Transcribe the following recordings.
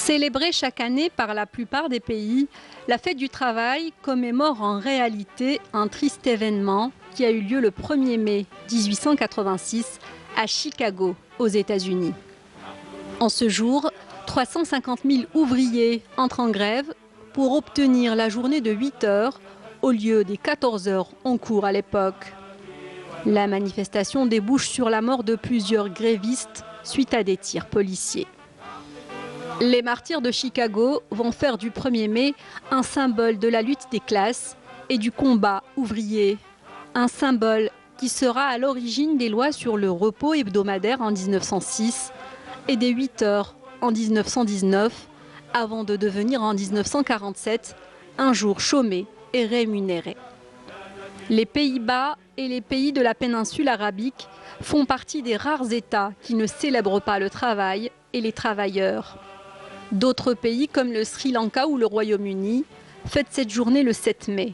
Célébrée chaque année par la plupart des pays, la fête du travail commémore en réalité un triste événement qui a eu lieu le 1er mai 1886 à Chicago, aux États-Unis. En ce jour, 350 000 ouvriers entrent en grève pour obtenir la journée de 8 heures au lieu des 14 heures en cours à l'époque. La manifestation débouche sur la mort de plusieurs grévistes suite à des tirs policiers. Les martyrs de Chicago vont faire du 1er mai un symbole de la lutte des classes et du combat ouvrier. Un symbole qui sera à l'origine des lois sur le repos hebdomadaire en 1906 et des 8 heures en 1919, avant de devenir en 1947 un jour chômé et rémunéré. Les Pays-Bas et les pays de la péninsule arabique font partie des rares États qui ne célèbrent pas le travail et les travailleurs. D'autres pays comme le Sri Lanka ou le Royaume-Uni fêtent cette journée le 7 mai.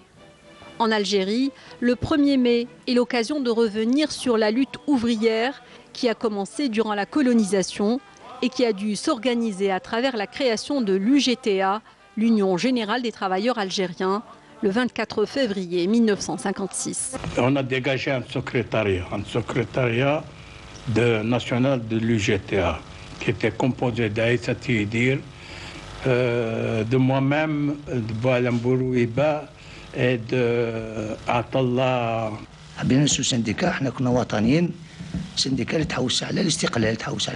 En Algérie, le 1er mai est l'occasion de revenir sur la lutte ouvrière qui a commencé durant la colonisation et qui a dû s'organiser à travers la création de l'UGTA, l'Union générale des travailleurs algériens, le 24 février 1956. On a dégagé un secrétariat national de l'UGTA qui était composé d'Aïssa Tidir, de moi-même, de Boualambourou Iba et de Atallah. حبينا نسوي سنديكا، احنا كنا وطنيين، سنديكا اللي تحوس على الاستقلال، تحوس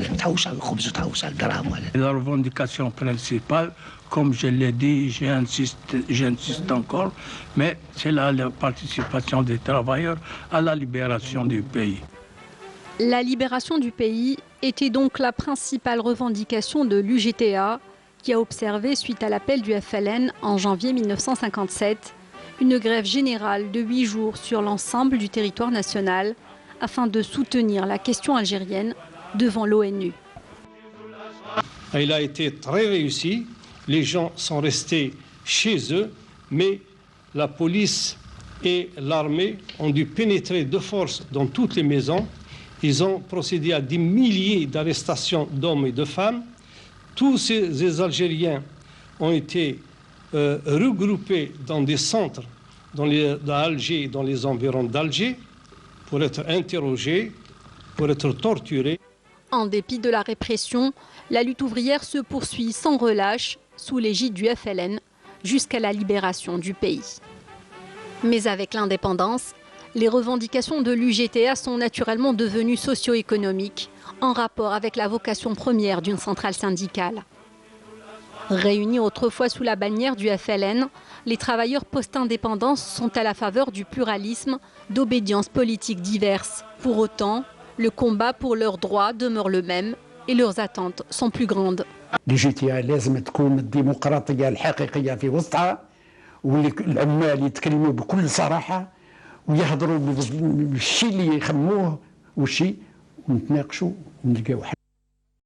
على الخبز وتحوس على الدراهم. La revendication principale, comme je l'ai dit, j'insiste encore, mais c'est la participation des travailleurs à la libération du pays. La libération du pays était donc la principale revendication de l'UGTA, qui a observé, suite à l'appel du FLN en janvier 1957, une grève générale de 8 jours sur l'ensemble du territoire national afin de soutenir la question algérienne devant l'ONU. Il a été très réussi, les gens sont restés chez eux, mais la police et l'armée ont dû pénétrer de force dans toutes les maisons. Ils ont procédé à des milliers d'arrestations d'hommes et de femmes. Tous ces Algériens ont été regroupés dans des centres dans Alger et dans les environs d'Alger pour être interrogés, pour être torturés. En dépit de la répression, la lutte ouvrière se poursuit sans relâche sous l'égide du FLN jusqu'à la libération du pays. Mais avec l'indépendance, les revendications de l'UGTA sont naturellement devenues socio-économiques, en rapport avec la vocation première d'une centrale syndicale. Réunis autrefois sous la bannière du FLN, les travailleurs post-indépendance sont à la faveur du pluralisme, d'obédiences politiques diverses. Pour autant, le combat pour leurs droits demeure le même et leurs attentes sont plus grandes. الUGTA لازم تكون الديمقراطية الحقيقية في وسطها، واللي العمال يتكلموا بكل صراحة ويهضروا بالشيء اللي يخموه والشيء ونتناقشوا ونلقاو حل.